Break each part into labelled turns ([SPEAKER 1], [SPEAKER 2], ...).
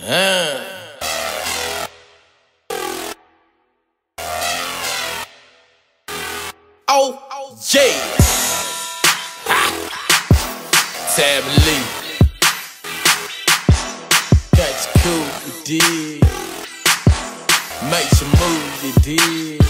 [SPEAKER 1] Oh, yeah. Tabby Lee. That's cool, you did. Make some moves, you did.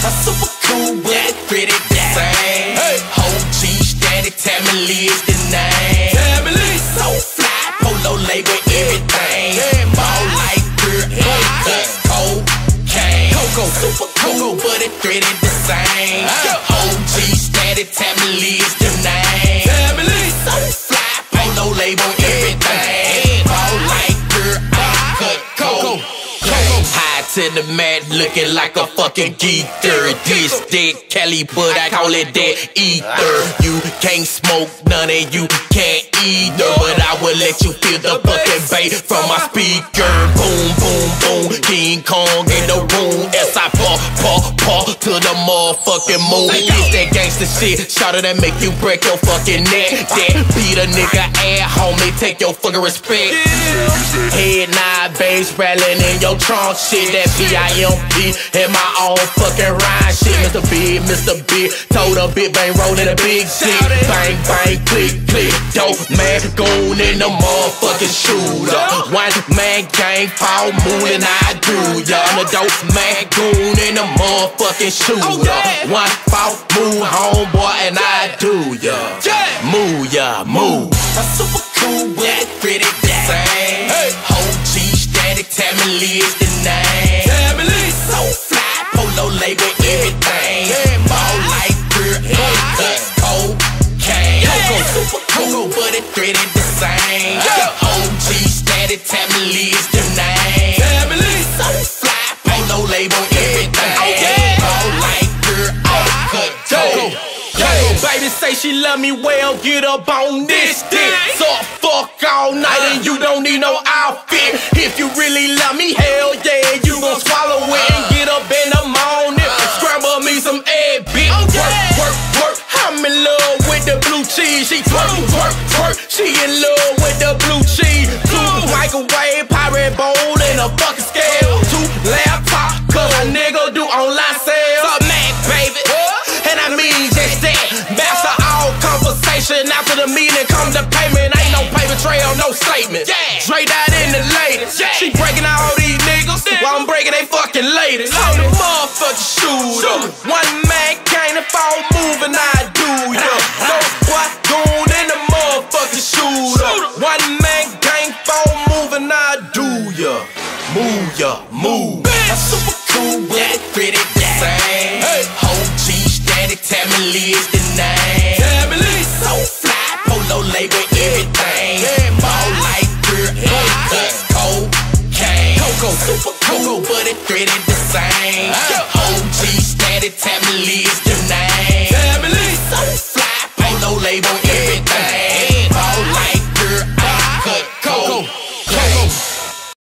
[SPEAKER 1] I'm super cool, but pretty same. Hey. Whole G static, Tabby Lee is the name. Tabby Lee. So fly, polo label, everything. Ball like girl, haircut, cocaine. Coco, super cool, but it pretty the same. OG static, Tabby Lee is the name. Tabby Lee. So fly, polo label, everything. Ball like girl, haircut, cocaine. High to the mat, looking like a fucking geeker. This that Cali, but I call it that ether. You can't smoke, none of you can't either. But I will let you feel the fucking bass from my speaker. Boom, boom, boom, King Kong in the room. S.I. paw to the motherfucking moon. It's that gangsta shit, shawty that make you break your fucking neck. That beat a nigga ass, homie, take your fucking respect. Head nod, bass rattling in your trunk shit. That PIMP in my own fucking rhyme shit. Mr. Big, told a big bang rollin' a big shit. Bang, bang, click, click. Dope man goon in the motherfucking shooter. One man gang fall moolin', I do ya. I'm the dope man goon in the motherfucking shooter. One fall move homeboy and I do ya. Move ya, move. I'm super cool, but pretty same. Whole G static, Tabby Lee is the name. Tabby Lee. So fly, polo label, everything. Ball like girl, haircut, cocaine. Coco, super cool, but it pretty the same. OG static, Tabby Lee is the name. Tabby Lee. So fly, polo label, everything. Ball like girl, haircut, cocaine. Baby say she love me well, get up on this dick. So fuck all night and you don't need no outfit. If you really love me, hell yeah, you gon' swallow it and get up in the morning. Scramble me some egg, bitch. Work, I'm in love with the blue cheese. She twerk, she in love with the blue cheese. 2 microwave, pirate bowl, and a fucking scale. 2 laptop, cause a nigga do online sales. Up Mac, baby, and I mean just that. Master all conversation, after the meeting come the payment. Ain't no paper trail, no statement. Straight out in the latest. She breaking all these niggas while I'm breaking they fucking ladies. Hold the motherfucking shooter. One man came and fall moving, I do ya. No boy goon in the motherfucking shooter. One man came fall moving, I do ya. Move ya, move. I'm super cool, but pretty same. Whole G static, Tabby Lee is the name. Tabby Lee. So fly, polo label, everything. Ball like girl, haircut, cocaine. Coco, super cool, but it pretty the same. OG static, Tabby Lee is the name.